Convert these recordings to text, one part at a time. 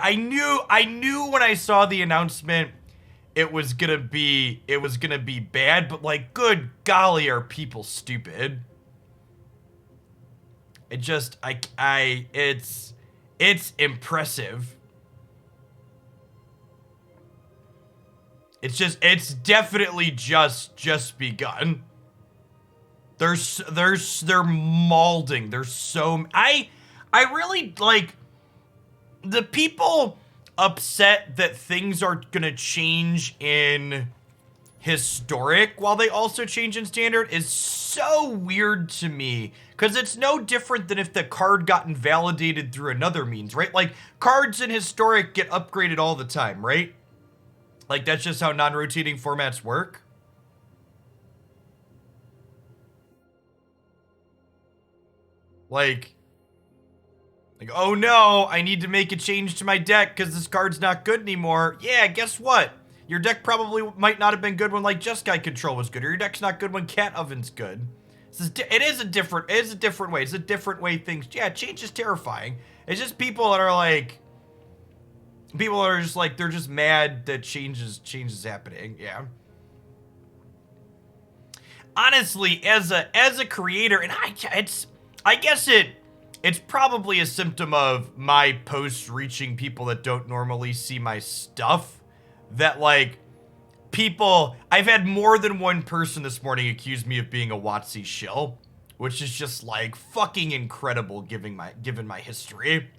I knew when I saw the announcement it was gonna be bad, but like, good golly, are people stupid? It just it's impressive. It's definitely just begun. They're molding. There's so I really like the people upset that things are gonna change in historic while they also change in standard is so weird to me, because it's no different than if the card got invalidated through another means, right? Like, cards in historic get upgraded all the time, right? Like, that's just how non-rotating formats work. Like, oh no, I need to make a change to my deck because this card's not good anymore. Yeah, guess what? Your deck probably might not have been good when, like, Just Guy Control was good, or your deck's not good when Cat Oven's good. It is a different way. It's a different way things. Yeah, change is terrifying. It's just people that are like, people are just like, they're just mad that change is happening. Yeah. Honestly, as a creator, and I guess it's probably a symptom of my posts reaching people that don't normally see my stuff, that like people, I've had more than one person this morning accuse me of being a WotC shill, which is just like fucking incredible given my history.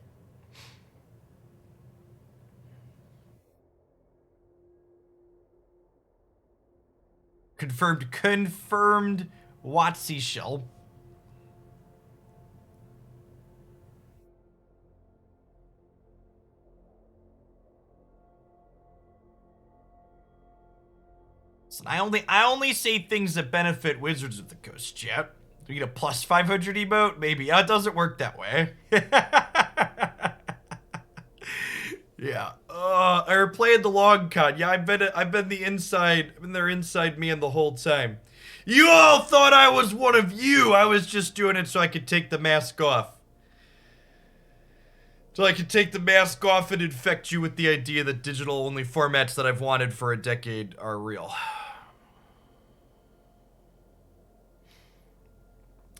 Confirmed WotC shill. So I only say things that benefit Wizards of the Coast, chat. Do we get a plus 500 emote? Maybe. It doesn't work that way. Yeah. I replayed the long con. Yeah, I've been there inside me the whole time. You all thought I was one of you. I was just doing it so I could take the mask off. So I could take the mask off and infect you with the idea that digital-only formats that I've wanted for a decade are real.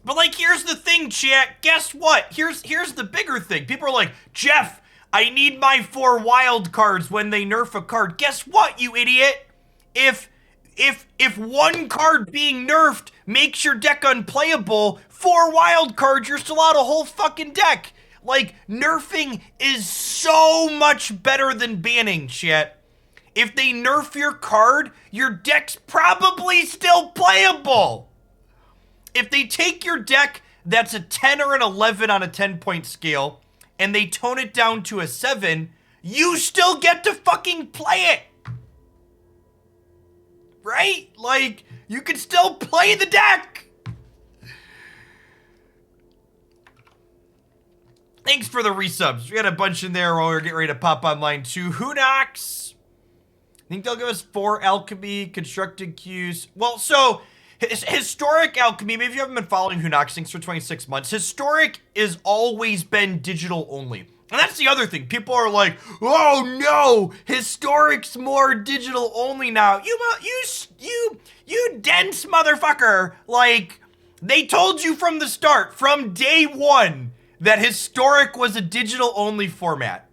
But like, here's the thing, chat. Guess what? Here's the bigger thing. People are like, Jeff, I need my 4 wild cards when they nerf a card. Guess what, you idiot? If one card being nerfed makes your deck unplayable, 4 wild cards, you're still out a whole fucking deck. Like, nerfing is so much better than banning, chat. If they nerf your card, your deck's probably still playable. If they take your deck that's a 10 or an 11 on a 10-point scale and they tone it down to a 7, you still get to fucking play it. Right? Like, you can still play the deck. Thanks for the resubs. We got a bunch in there while we were getting ready to pop online too. Hunox. I think they'll give us 4 Alchemy, Constructed Qs. Well, so historic Alchemy, maybe you haven't been following Hunox things for 26 months. Historic has always been digital only. And that's the other thing. People are like, oh no, historic's more digital only now. You dense motherfucker. Like, they told you from the start, from day one, that historic was a digital only format.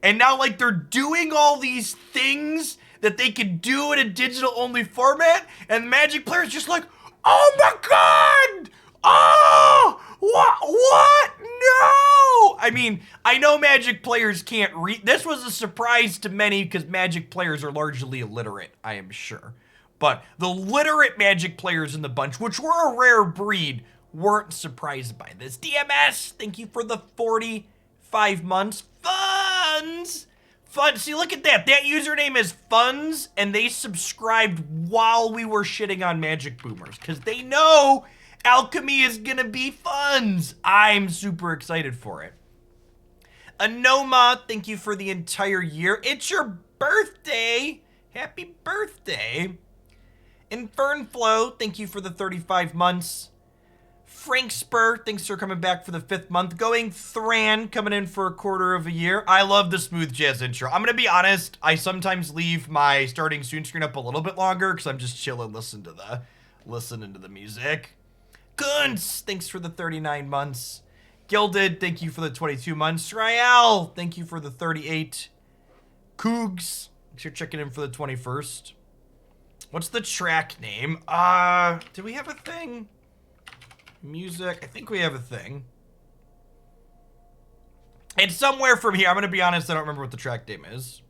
And now, like, they're doing all these things that they could do in a digital only format, and Magic players just like, oh my god! Oh! What? No! I mean, I know Magic players can't read. This was a surprise to many because Magic players are largely illiterate, I am sure. But the literate Magic players in the bunch, which were a rare breed, weren't surprised by this. DMS, thank you for the 45 months. Funds! Fun. See, look at that. That username is Funds, and they subscribed while we were shitting on Magic Boomers, because they know Alchemy is gonna be Funds. I'm super excited for it. Anoma, thank you for the entire year. It's your birthday. Happy birthday. Infernflow, thank you for the 35 months. Frank Spur, thanks for coming back for the 5th month. Going Thran, coming in for a quarter of a year. I love the smooth jazz intro. I'm gonna be honest, I sometimes leave my starting soon screen up a little bit longer because I'm just chilling, listening to the music. Guns, thanks for the 39 months. Gilded, thank you for the 22 months. Rael, thank you for the 38. Cougs, thanks for checking in for the 21st. What's the track name? Do we have a thing? Music, I think we have a thing. It's somewhere from here. I'm gonna be honest, I don't remember what the track name is.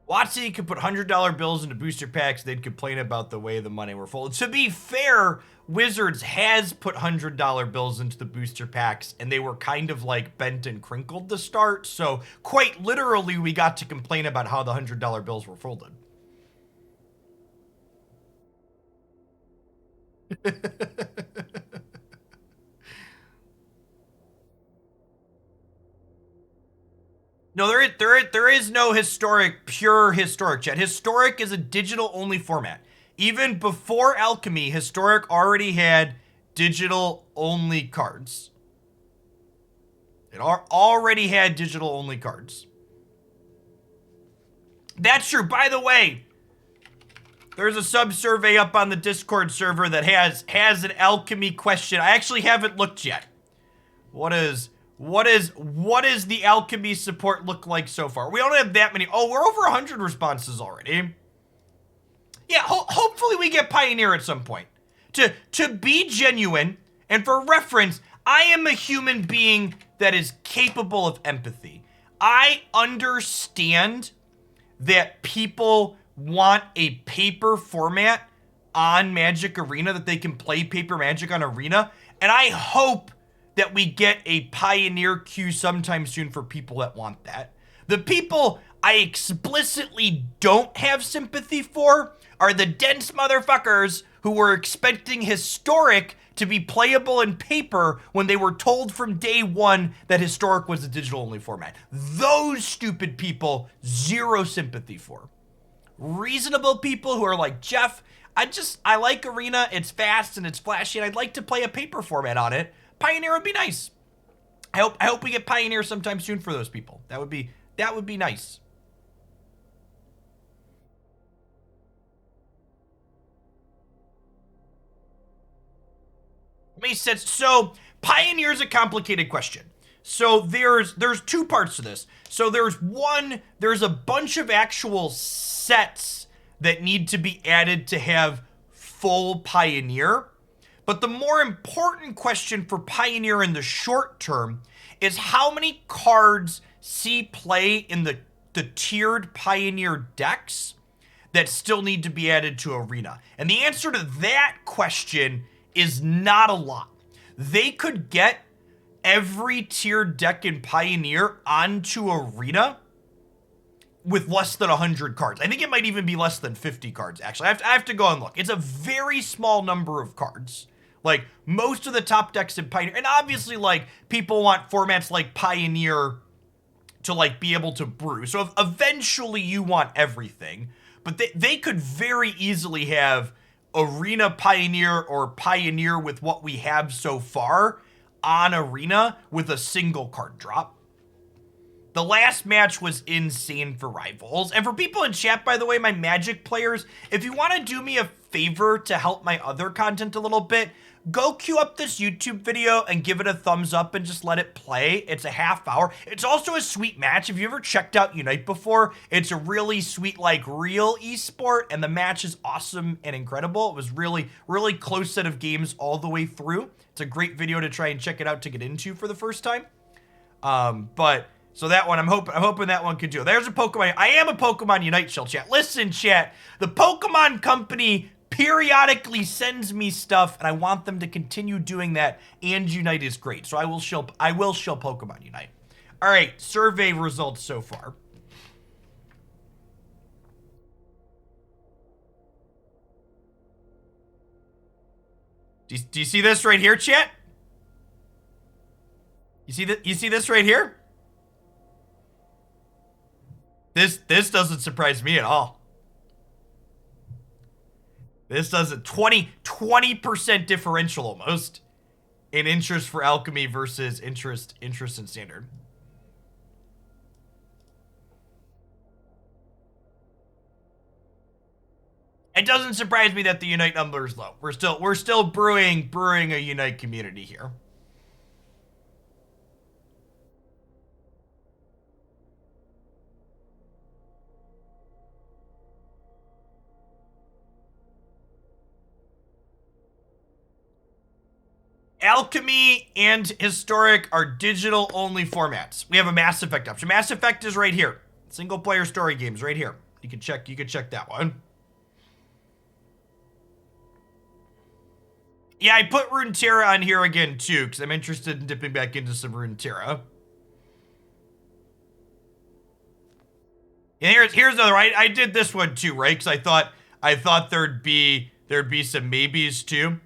Watsy could put $100 bills into booster packs. They'd complain about the way the money were folded. To be fair, Wizards has put $100 bills into the booster packs, and they were kind of like bent and crinkled to start. So quite literally, we got to complain about how the $100 bills were folded. No, there is no pure historic, chat. Historic is a digital-only format. Even before Alchemy, Historic already had digital-only cards. It already had digital-only cards. That's true. By the way, there's a sub-survey up on the Discord server that has an Alchemy question. I actually haven't looked yet. What is the Alchemy support look like so far? We don't have that many. Oh, we're over 100 responses already. Yeah, hopefully we get Pioneer at some point. To be genuine, and for reference, I am a human being that is capable of empathy. I understand that people want a paper format on Magic Arena, that they can play paper Magic on Arena, and I hope that we get a Pioneer queue sometime soon for people that want that. The people I explicitly don't have sympathy for are the dense motherfuckers who were expecting Historic to be playable in paper when they were told from day one that Historic was a digital-only format. Those stupid people, zero sympathy for. Reasonable people who are like, Jeff, I like Arena, it's fast and it's flashy, and I'd like to play a paper format on it. Pioneer would be nice. I hope we get Pioneer sometime soon for those people. That would be nice. Makes sense. So Pioneer is a complicated question. So there's two parts to this. So there's a bunch of actual sets that need to be added to have full Pioneer. But the more important question for Pioneer in the short term is how many cards see play in the tiered Pioneer decks that still need to be added to Arena. And the answer to that question is not a lot. They could get every tiered deck in Pioneer onto Arena with less than 100 cards. I think it might even be less than 50 cards, actually. I have to go and look. It's a very small number of cards. Like, most of the top decks in Pioneer, and obviously, like, people want formats like Pioneer to, like, be able to brew. So eventually you want everything. But they could very easily have Arena Pioneer or Pioneer with what we have so far on Arena with a single card drop. The last match was insane for Rivals. And for people in chat, by the way, my Magic players, if you want to do me a favor to help my other content a little bit, go queue up this YouTube video and give it a thumbs up and just let it play. It's a half hour. It's also a sweet match. If you ever checked out Unite before, it's a really sweet, like, real esport, and the match is awesome and incredible. It was really, really close set of games all the way through. It's a great video to try and check it out to get into for the first time. So that one, I'm hoping that one could do. There's a Pokemon. I am a Pokemon Unite shell, chat. Listen, chat. The Pokemon Company periodically sends me stuff, and I want them to continue doing that, and Unite is great. So I will show Pokemon Unite. All right, survey results so far. Do you see this right here, chat? You see this right here? This doesn't surprise me at all. This doesn't 20% differential almost in interest for Alchemy versus interest in Standard. It doesn't surprise me that the Unite number is low. We're still brewing a Unite community here. Alchemy and Historic are digital only formats. We have a Mass Effect option. Mass Effect is right here. Single player story games right here. You can check that one. Yeah, I put Runeterra on here again too, because I'm interested in dipping back into some Runeterra. And here's another. I did this one too, right? Because I thought there'd be some maybes too.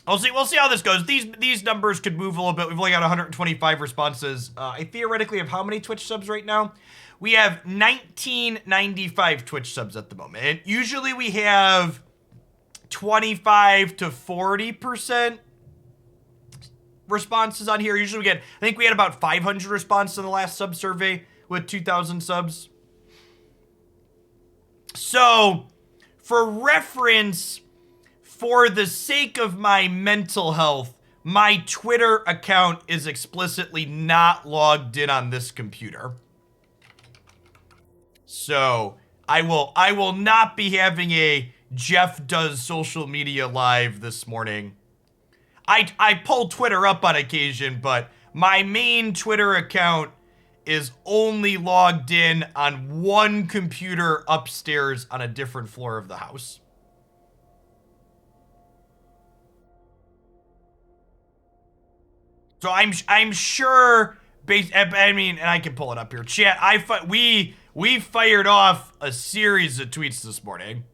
We'll see how this goes. These numbers could move a little bit. We've only got 125 responses. I theoretically have how many Twitch subs right now? We have 1995 Twitch subs at the moment. And usually we have 25 to 40% responses on here. Usually I think we had about 500 responses in the last sub survey with 2,000 subs. So, for reference, for the sake of my mental health, my Twitter account is explicitly not logged in on this computer. So, I will not be having a Jeff does social media live this morning. I pull Twitter up on occasion, but my main Twitter account is only logged in on one computer upstairs on a different floor of the house. So I'm sure, I mean, and I can pull it up here. Chat, we fired off a series of tweets this morning.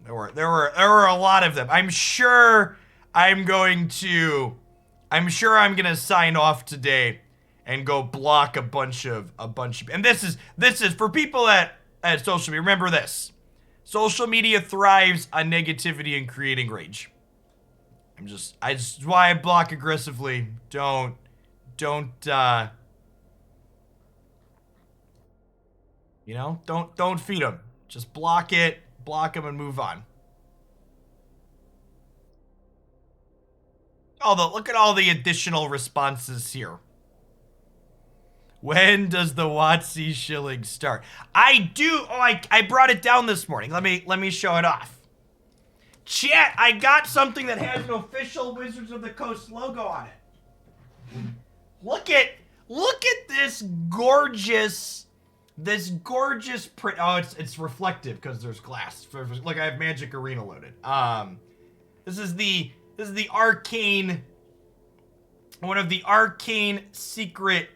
There were a lot of them. I'm sure I'm gonna sign off today and go block a bunch of and this is for people at social media. Remember this. Social media thrives on negativity and creating rage. That's why I block aggressively. Don't feed them. Just block them and move on. Look at all the additional responses here. When does the WotC shilling start? I brought it down this morning. Let me show it off. Chat, I got something that has an official Wizards of the Coast logo on it. Look at this gorgeous print. Oh, it's reflective because there's glass. Look, I have Magic Arena loaded. This is the arcane, one of the arcane secret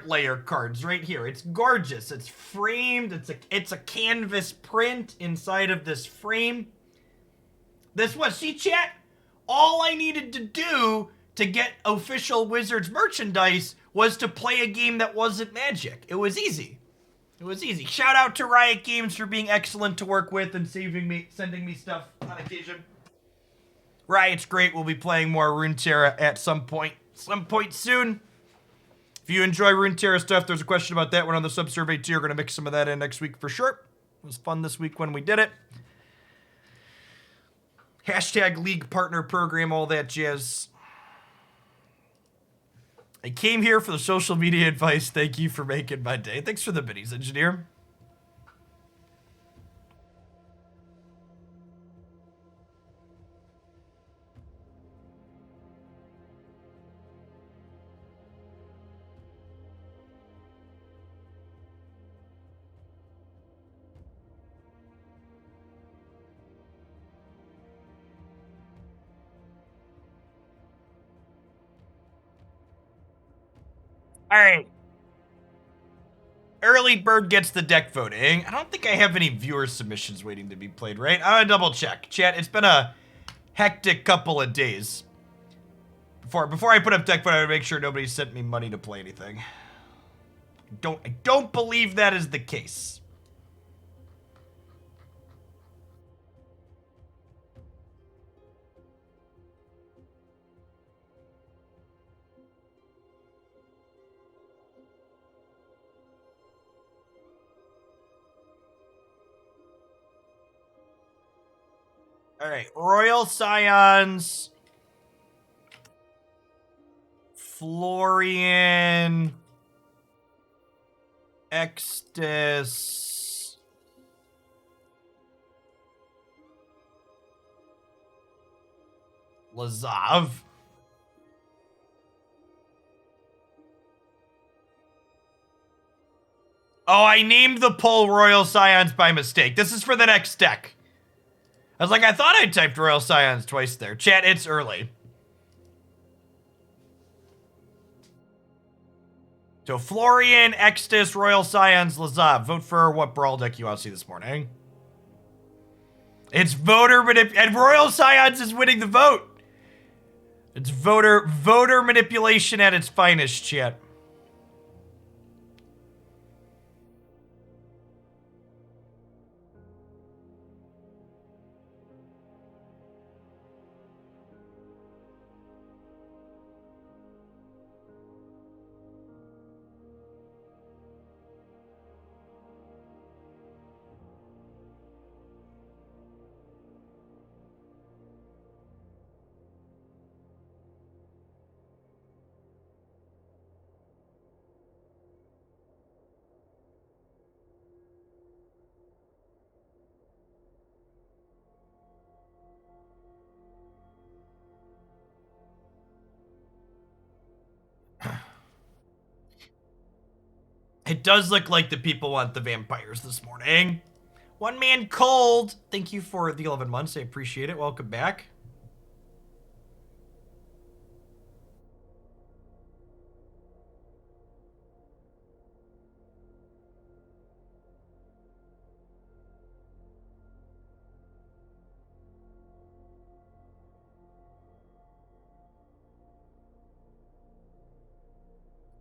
layer cards right here. It's gorgeous. It's framed. It's a canvas print inside of this frame. See, chat? All I needed to do to get official Wizards merchandise was to play a game that wasn't Magic. It was easy. Shout out to Riot Games for being excellent to work with and sending me stuff on occasion. Riot's great. We'll be playing more Runeterra at some point soon. If you enjoy Runeterra stuff, there's a question about that one on the sub-survey too. We're going to mix some of that in next week for sure. It was fun this week when we did it. Hashtag League Partner Program, all that jazz. I came here for the social media advice. Thank you for making my day. Thanks for the biddies, engineer. All right. Early bird gets the deck voting. I don't think I have any viewer submissions waiting to be played, right? I'm gonna double check. Chat, it's been a hectic couple of days. Before I put up deck vote, I would make sure nobody sent me money to play anything. I don't believe that is the case. All right, Royal Scions, Florian, Extus, Lazav. Oh, I named the poll Royal Scions by mistake. This is for the next deck. I was like, I thought I typed Royal Scions twice there. Chat, it's early. So Florian, Extus, Royal Scions, Lazav. Vote for what Brawl deck you want to see this morning. It's voter and Royal Scions is winning the vote. It's voter manipulation at its finest, chat. It does look like the people want the vampires this morning. One Man Cold, thank you for the 11 months. I appreciate it. Welcome back.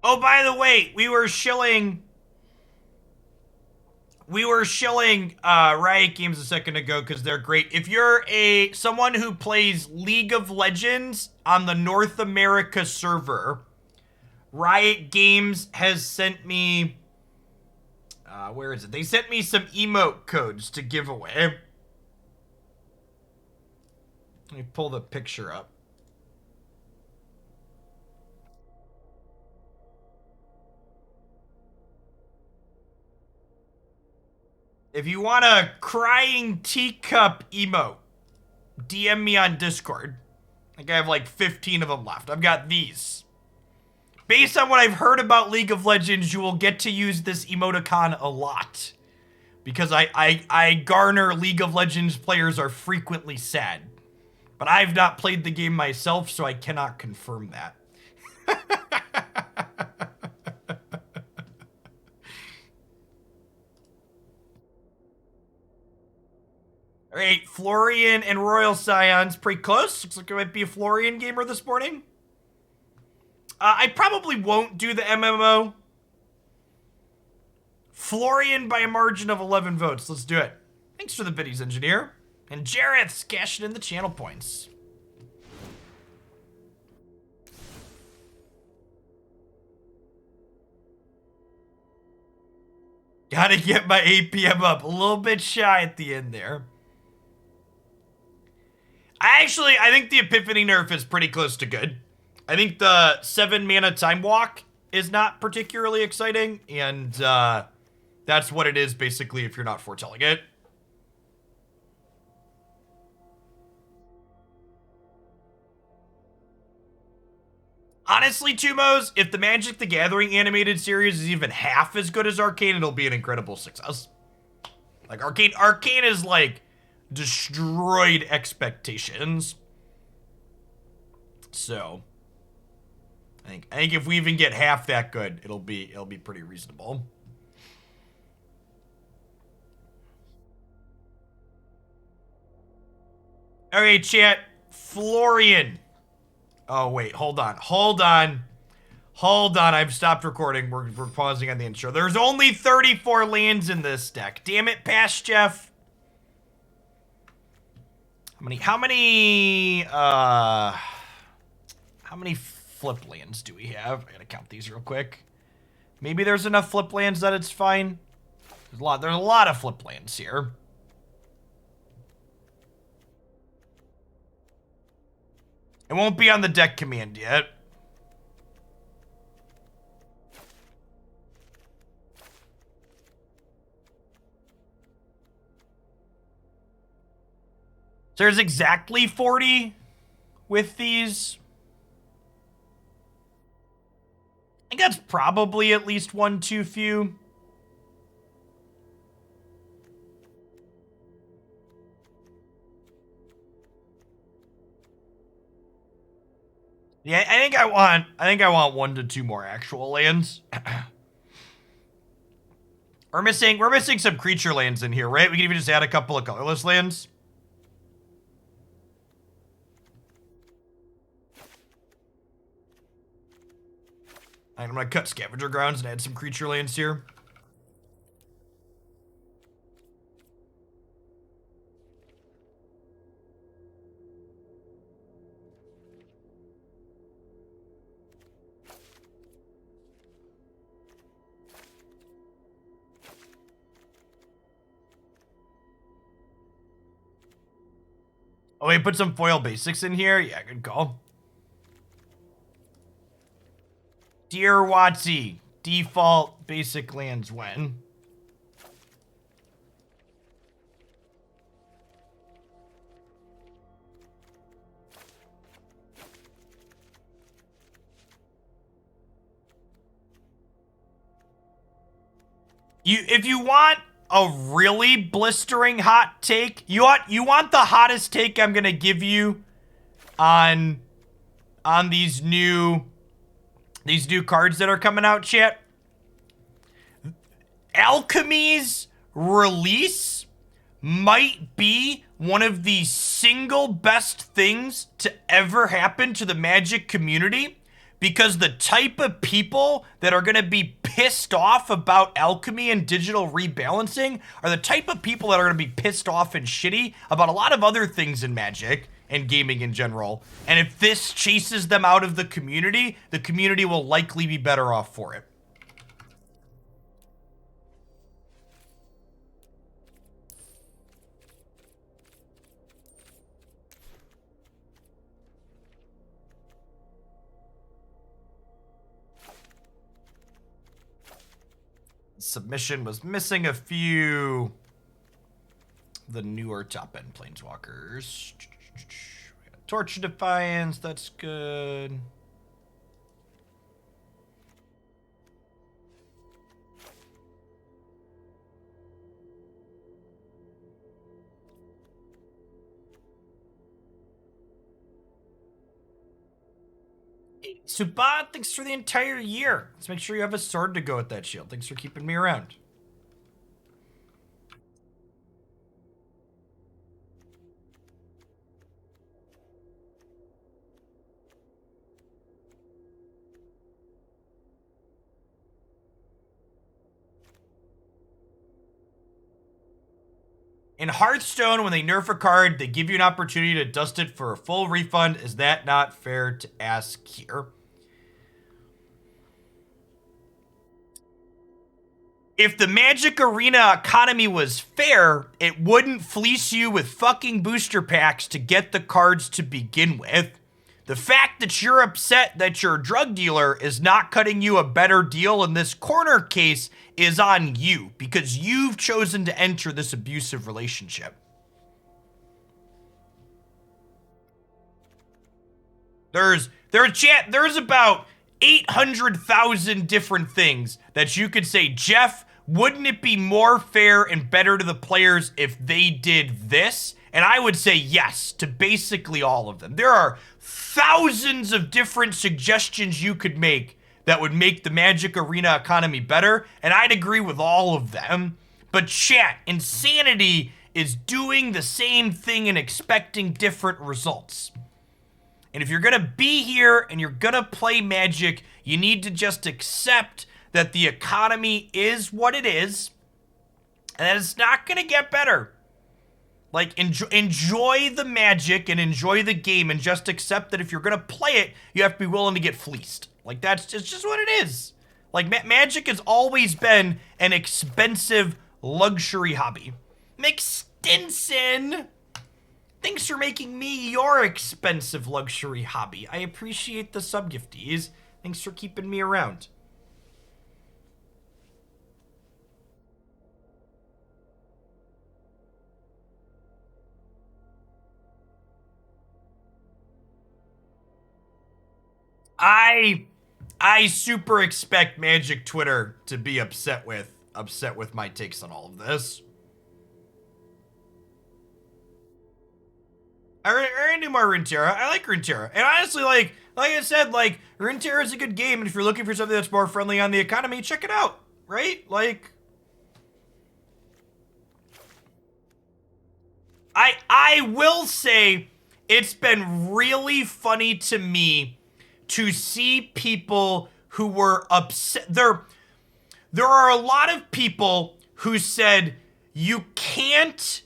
Oh, by the way, we were shilling Riot Games a second ago because they're great. If you're someone who plays League of Legends on the North America server, Riot Games has sent me where is it? They sent me some emote codes to give away. Let me pull the picture up. If you want a crying teacup emote, DM me on Discord. I think I have like 15 of them left. I've got these. Based on what I've heard about League of Legends, you will get to use this emoticon a lot. Because I garner League of Legends players are frequently sad. But I've not played the game myself, so I cannot confirm that. All right, Florian and Royal Scions, pretty close. Looks like it might be a Florian gamer this morning. I probably won't do the MMO. Florian by a margin of 11 votes. Let's do it. Thanks for the biddies, engineer. And Jareth's cashing in the channel points. Gotta get my APM up. A little bit shy at the end there. I think the Epiphany nerf is pretty close to good. I think the 7 mana time walk is not particularly exciting, and that's what it is basically if you're not foretelling it. Honestly, Tumos, if the Magic the Gathering animated series is even half as good as Arcane, it'll be an incredible success. Like Arcane is like destroyed expectations. So I think if we even get half that good, it'll be pretty reasonable. All right, chat. Florian. Oh wait, hold on. Hold on, I've stopped recording. We're pausing on the intro. There's only 34 lands in this deck. Damn it, Past Jeff. How many flip lands do we have? I gotta count these real quick. Maybe there's enough flip lands that it's fine. There's a lot of flip lands here. It won't be on the deck command yet. There's exactly 40 with these. I think that's probably at least one too few. Yeah, I think I want 1 to 2 more actual lands. We're missing some creature lands in here, right? We can even just add a couple of colorless lands. I'm gonna cut Scavenger Grounds and add some creature lands here. Oh, wait, put some foil basics in here? Yeah, good call. Dear Watsy, default basic lands when? If you want a really blistering hot take, you want the hottest take I'm gonna give you on these new cards that are coming out, chat. Alchemy's release might be one of the single best things to ever happen to the Magic community, because the type of people that are going to be pissed off about Alchemy and digital rebalancing are the type of people that are going to be pissed off and shitty about a lot of other things in Magic and gaming in general. And if this chases them out of the community will likely be better off for it. Submission was missing a few the newer top-end planeswalkers. We got Torch of Defiance, that's good. Subat, thanks for the entire year. Let's make sure you have a sword to go with that shield. Thanks for keeping me around. In Hearthstone, when they nerf a card, they give you an opportunity to dust it for a full refund. Is that not fair to ask here? If the Magic Arena economy was fair, it wouldn't fleece you with fucking booster packs to get the cards to begin with. The fact that you're upset that your drug dealer is not cutting you a better deal in this corner case is on you, because you've chosen to enter this abusive relationship. There's about 800,000 different things that you could say, Jeff, wouldn't it be more fair and better to the players if they did this? And I would say yes to basically all of them. There are thousands of different suggestions you could make that would make the Magic Arena economy better, and I'd agree with all of them. But chat, insanity is doing the same thing and expecting different results. And if you're gonna be here and you're gonna play Magic, you need to just accept that the economy is what it is, and that it's not gonna get better. Like, enjoy the Magic and enjoy the game, and just accept that if you're gonna play it, you have to be willing to get fleeced. Like, that's just what it is. Like, Magic has always been an expensive luxury hobby. McStinson! Thanks for making me your expensive luxury hobby. I appreciate the subgifties. Thanks for keeping me around. I super expect Magic Twitter to be upset with my takes on all of this. I do more Runeterra. I like Runeterra. And honestly, like I said, like, Runeterra is a good game, and if you're looking for something that's more friendly on the economy, check it out, right? Like, I will say it's been really funny to me to see people who were upset. There are a lot of people who said you can't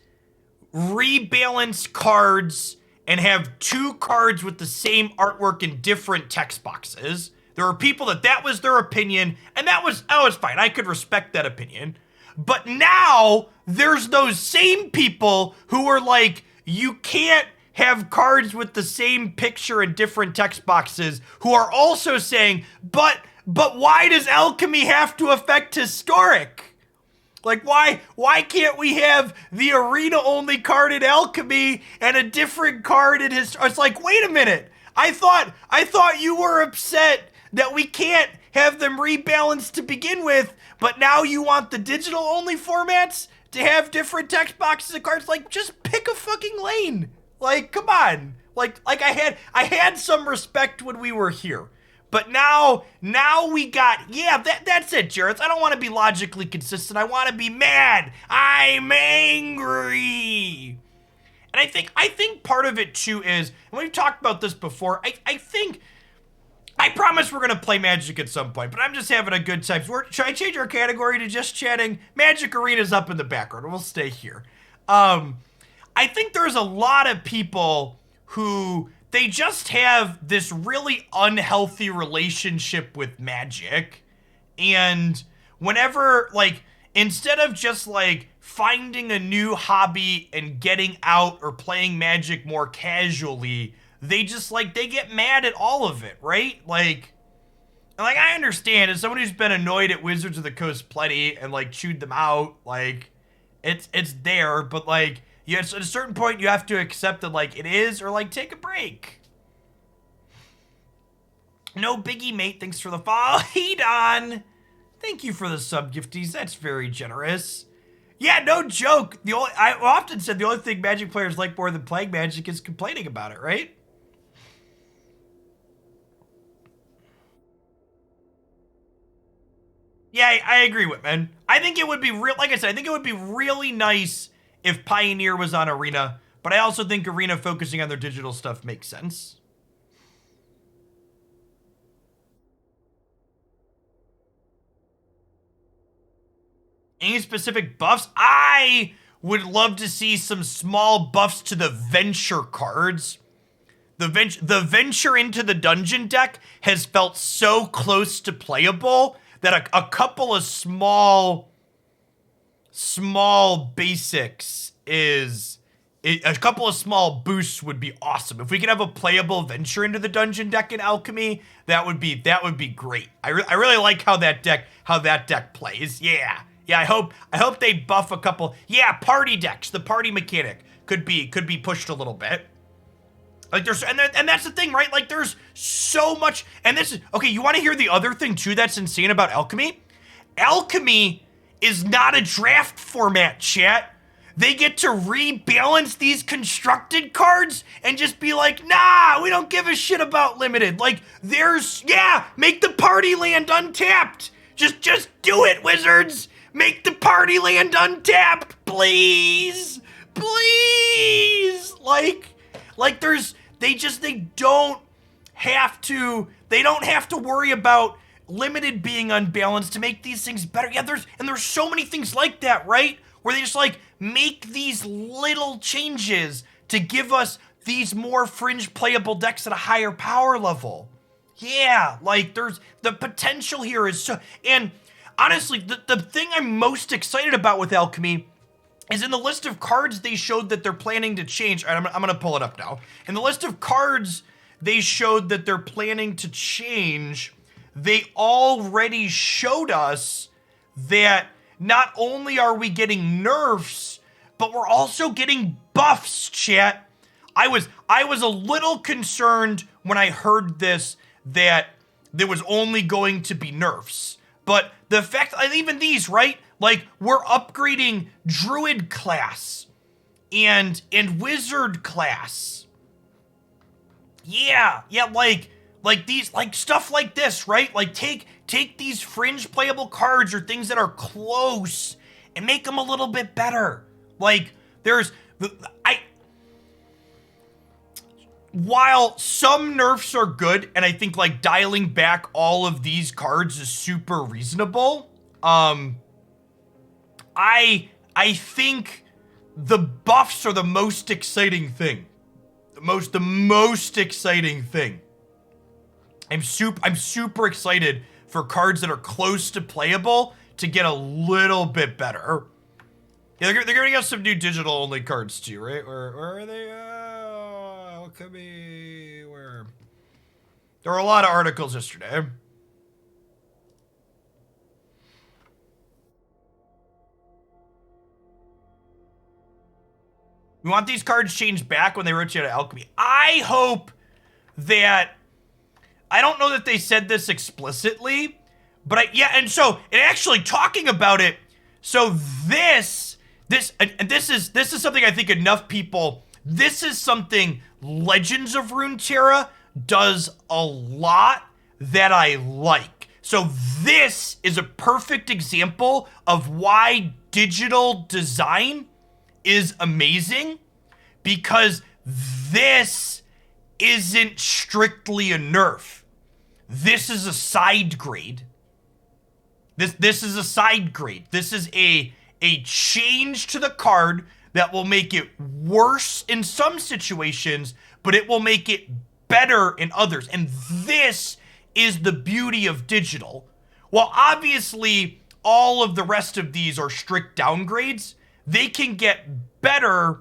rebalance cards and have two cards with the same artwork in different text boxes. There were people that was their opinion, and that was fine. I could respect that opinion. But now there's those same people who are like, you can't have cards with the same picture in different text boxes, who are also saying, but why does Alchemy have to affect Historic? Like, why can't we have the arena-only card in Alchemy and a different card in his... It's like, wait a minute. I thought you were upset that we can't have them rebalanced to begin with, but now you want the digital-only formats to have different text boxes of cards? Like, just pick a fucking lane. Like, come on. Like I had some respect when we were here. But now we got, yeah, that's it, Jareth. I don't want to be logically consistent. I want to be mad. I'm angry. And I think part of it too is, and we've talked about this before, I promise we're going to play Magic at some point, but I'm just having a good time. So should I change our category to just chatting? Magic Arena's up in the background. We'll stay here. I think there's a lot of people who... they just have this really unhealthy relationship with Magic, and whenever, like, instead of just, like, finding a new hobby and getting out or playing Magic more casually, they just, like, they get mad at all of it, right? Like, I understand, as someone who's been annoyed at Wizards of the Coast plenty and, like, chewed them out, like, it's there, but, like, at a certain point, you have to accept that, like, it is, or, like, take a break. No biggie, mate. Thanks for the follow. Hey, Don. Thank you for the sub-gifties. That's very generous. Yeah, no joke. I often said the only thing Magic players like more than playing Magic is complaining about it, right? Yeah, I agree, Whitman. I think it would be like I said, I think it would be really nice if Pioneer was on Arena, but I also think Arena focusing on their digital stuff makes sense. Any specific buffs? I would love to see some small buffs to the Venture cards. The Venture into the Dungeon deck has felt so close to playable that a couple of small basics a couple of small boosts would be awesome. If we could have a playable Venture into the Dungeon deck in Alchemy, that would be great. I really like how that deck plays. Yeah, I hope they buff a couple. Yeah, party decks. The party mechanic could be pushed a little bit. Like and that's the thing, right? Like there's so much, and this is okay. You want to hear the other thing too that's insane about Alchemy? Alchemy is not a draft format, chat. They get to rebalance these constructed cards and just be like, nah, we don't give a shit about limited. Like make the party land untapped. Just do it, Wizards. Make the party land untapped, please. Please. Like They don't have to worry about limited being unbalanced to make these things better. Yeah, there's so many things like that, right? Where they just like make these little changes to give us these more fringe playable decks at a higher power level. Yeah, like there's the potential here is so, and honestly, the thing I'm most excited about with Alchemy is in the list of cards they showed that they're planning to change. I'm gonna pull it up now. In the list of cards they showed that they're planning to change, they already showed us that not only are we getting nerfs, but we're also getting buffs, chat. I was a little concerned when I heard this that there was only going to be nerfs. But the fact, and even these, right? Like, we're upgrading Druid class and Wizard class. Yeah, like these, like stuff like this, right? Like take these fringe playable cards or things that are close and make them a little bit better. Like, while some nerfs are good, and I think like dialing back all of these cards is super reasonable, I think the buffs are the most exciting thing. The most exciting thing. I'm super excited for cards that are close to playable to get a little bit better. Yeah, they're giving us some new digital only cards too, right? Where are they? Alchemy, where? There were a lot of articles yesterday. We want these cards changed back when they rotate out of Alchemy. I hope that, I don't know that they said this explicitly, but and so, and actually talking about it, so this is something I think enough people, this is something Legends of Runeterra does a lot that I like. So this is a perfect example of why digital design is amazing, because this isn't strictly a nerf. This is a side grade. This is a side grade. This is a change to the card that will make it worse in some situations, but it will make it better in others. And this is the beauty of digital. While obviously all of the rest of these are strict downgrades, they can get better.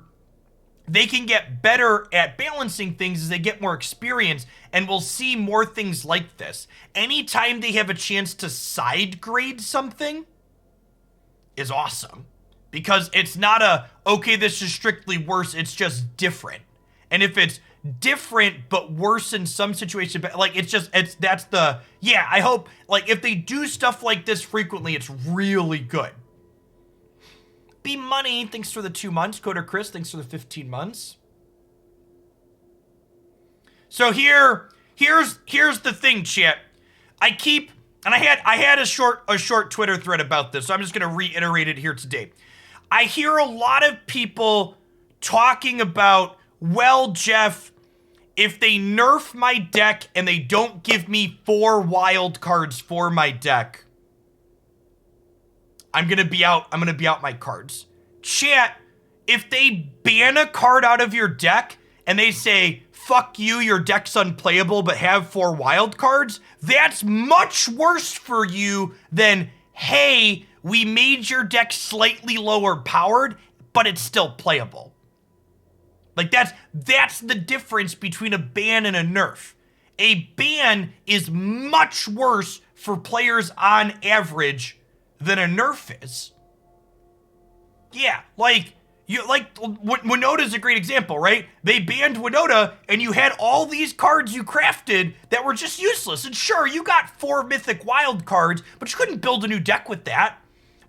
They can get better at balancing things as they get more experience, and we'll see more things like this. Anytime they have a chance to side grade something is awesome, because it's not a, okay, this is strictly worse, it's just different. And if it's different but worse in some situations, like that's the, yeah, I hope, like if they do stuff like this frequently, it's really good. B Money, thanks for the 2 months. Coder Chris, thanks for the 15 months. So here's the thing, chat. I had a short Twitter thread about this, so I'm just gonna reiterate it here today. I hear a lot of people talking about, well, Jeff, if they nerf my deck and they don't give me 4 wild cards for my deck, I'm gonna be out my cards. Chat, if they ban a card out of your deck and they say, fuck you, your deck's unplayable, but have 4 wild cards, that's much worse for you than, hey, we made your deck slightly lower powered, but it's still playable. Like that's the difference between a ban and a nerf. A ban is much worse for players on average than a nerf is. Yeah, like Winota's a great example, right? They banned Winota and you had all these cards you crafted that were just useless. And sure, you got 4 mythic wild cards, but you couldn't build a new deck with that.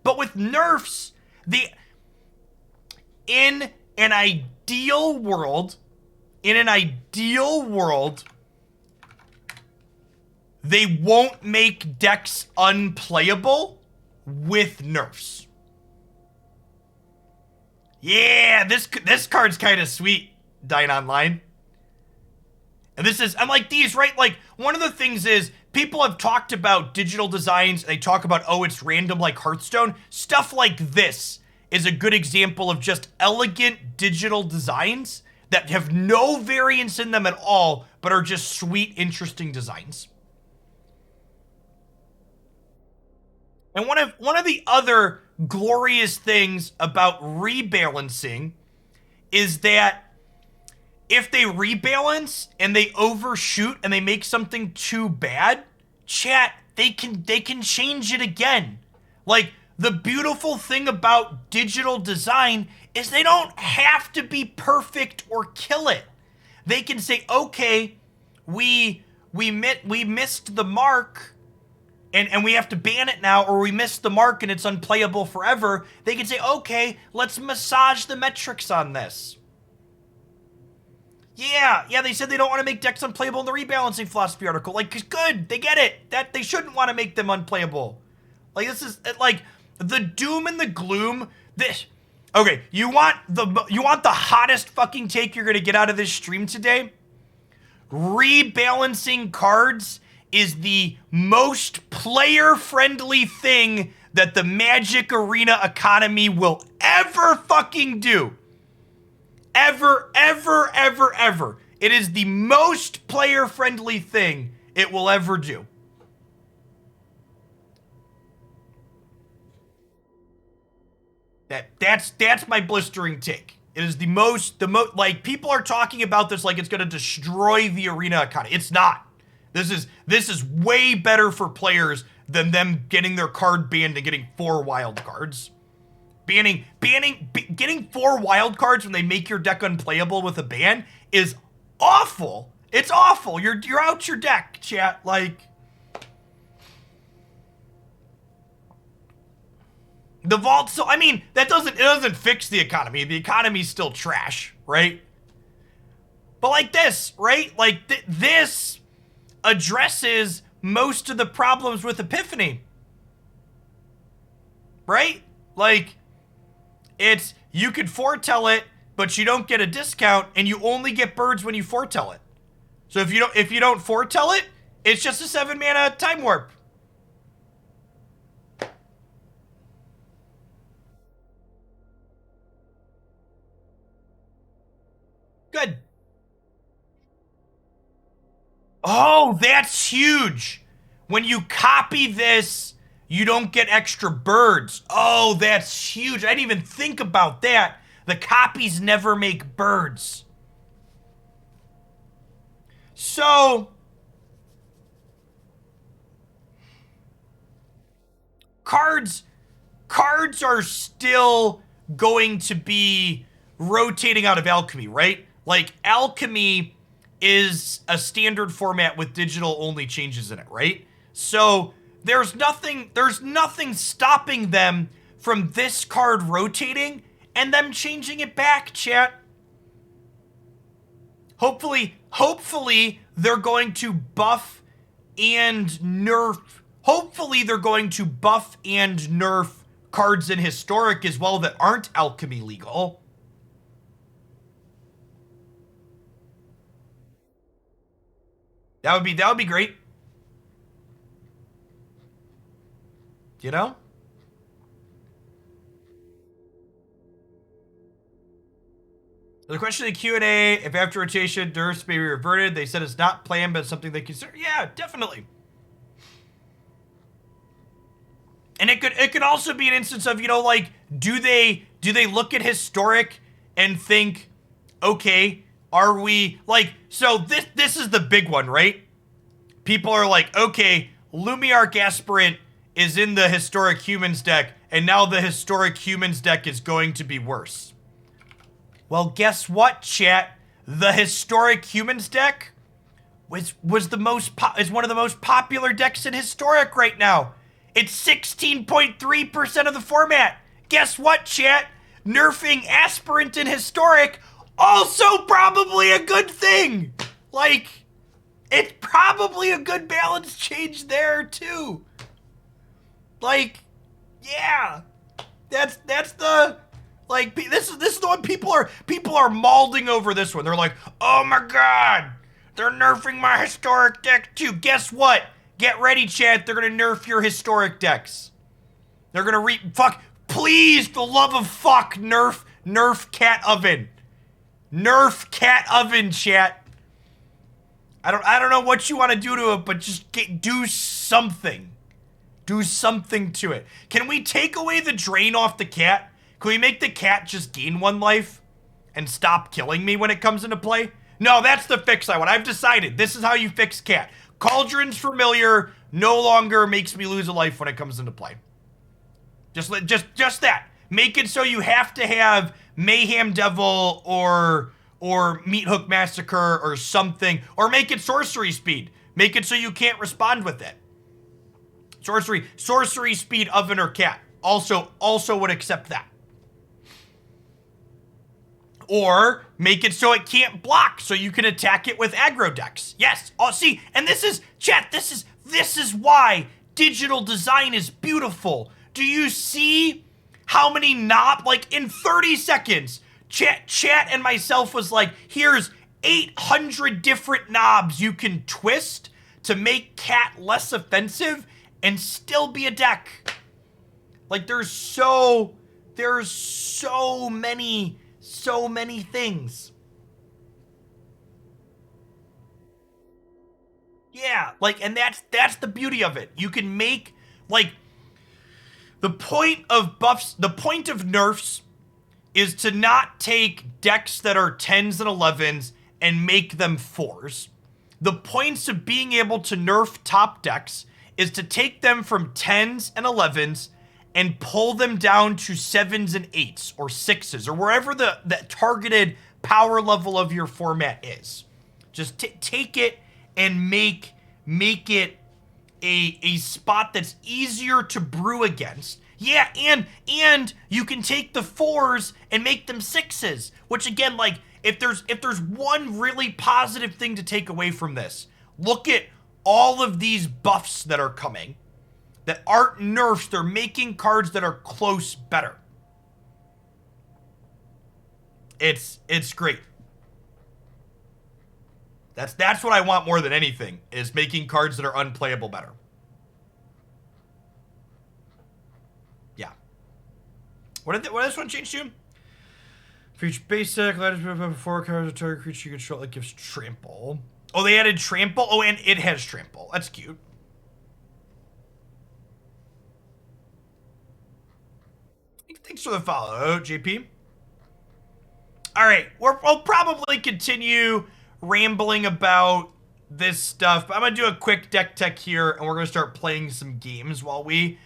But with nerfs, in an ideal world, they won't make decks unplayable with nerfs. Yeah, this card's kind of sweet, Dine Online. And this is, I'm like these, right? Like, one of the things is people have talked about digital designs. They talk about, oh, it's random like Hearthstone. Stuff like this is a good example of just elegant digital designs that have no variance in them at all, but are just sweet, interesting designs. And one of the other glorious things about rebalancing is that if they rebalance and they overshoot and they make something too bad, chat, they can change it again. Like, the beautiful thing about digital design is they don't have to be perfect or kill it. They can say, okay, we missed the mark and we have to ban it now, or we missed the mark and it's unplayable forever. They can say, okay, let's massage the metrics on this. Yeah, they said they don't want to make decks unplayable in the rebalancing philosophy article. Like, good, they get it. That they shouldn't want to make them unplayable. Like, this is, like, the doom and the gloom. This, okay, you want the hottest fucking take you're gonna get out of this stream today? Rebalancing cards is the most player-friendly thing that the Magic Arena economy will ever fucking do. Ever. It is the most player-friendly thing it will ever do. That's my blistering take. It is the most, like, people are talking about this like it's gonna destroy the arena economy. It's not. This is way better for players than them getting their card banned and getting 4 wild cards. Getting 4 wild cards when they make your deck unplayable with a ban is awful. It's awful. You're out your deck, chat. Like, the vault. So I mean, it doesn't fix the economy. The economy's still trash, right? But like this, right? Like this addresses most of the problems with Epiphany, right? Like, it's, you could foretell it, but you don't get a discount, and you only get birds when you foretell it. So if you don't foretell it, it's just a 7 mana time warp. Good. Oh, that's huge. When you copy this, you don't get extra birds. Oh, that's huge. I didn't even think about that. The copies never make birds. So, cards are still going to be rotating out of Alchemy, right? Like, Alchemy is a standard format with digital only changes in it, right? So there's nothing stopping them from this card rotating and them changing it back, chat. Hopefully they're going to buff and nerf. Hopefully they're going to buff and nerf cards in Historic as well that aren't Alchemy legal. That would be great. You know? The question in the Q&A, if after rotation, Durst may be reverted, they said it's not planned, but it's something they consider. Yeah, definitely. And it could also be an instance of, you know, like, do they look at Historic and think, okay, are we, like, so this is the big one, right? People are like, okay, Lumiarch Aspirant is in the Historic Humans deck, and now the Historic Humans deck is going to be worse. Well, guess what, chat? The Historic Humans deck is one of the most popular decks in Historic right now. It's 16.3% of the format. Guess what, chat? Nerfing Aspirant in Historic, also probably a good thing. Like, it's probably a good balance change there too. Like, yeah, that's the, like, this is the one people are mauling over this one. They're like, oh my god, They're nerfing my historic deck too. Guess what? Get ready, chat. They're gonna nerf your historic decks. They're gonna fuck. Please, for the love of fuck, nerf cat oven. Nerf cat oven, chat. I don't know what you want to do to it, but just do something. Do something to it. Can we take away the drain off the cat? Can we make the cat just gain 1 life and stop killing me when it comes into play? No, that's the fix I want. I've decided. This is how you fix cat. Cauldron's familiar no longer makes me lose a life when it comes into play. Just that. Make it so you have to have Mayhem Devil or Meat Hook Massacre or something, or make it sorcery speed. Make it so you can't respond with it. Sorcery speed oven or cat. Also would accept that. Or make it so it can't block, so you can attack it with aggro decks. Yes. Oh, see, and this is chat. This is why digital design is beautiful. Do you see how many like in 30 seconds, chat and myself was like, here's 800 different knobs you can twist to make cat less offensive and still be a deck. Like there's so many things. Yeah, like, and that's the beauty of it. You can make, like, the point of buffs, the point of nerfs is to not take decks that are 10s and 11s and make them 4s. The points of being able to nerf top decks is to take them from 10s and 11s and pull them down to 7s and 8s or 6s or wherever the targeted power level of your format is. Just take it and make it a spot that's easier to brew against. Yeah, and you can take the 4s and make them 6s, which again, like, if there's one really positive thing to take away from this, look at all of these buffs that are coming that aren't nerfs. They're making cards that are close better. It's great. That's what I want more than anything, is making cards that are unplayable better. Yeah. What did this one change to? For each basic, before cards of target creature you control, it gives trample. Oh, they added trample? Oh, and it has trample. That's cute. Thanks for the follow, JP. All right, we'll probably continue rambling about this stuff, but I'm gonna do a quick deck tech here, and we're gonna start playing some games while we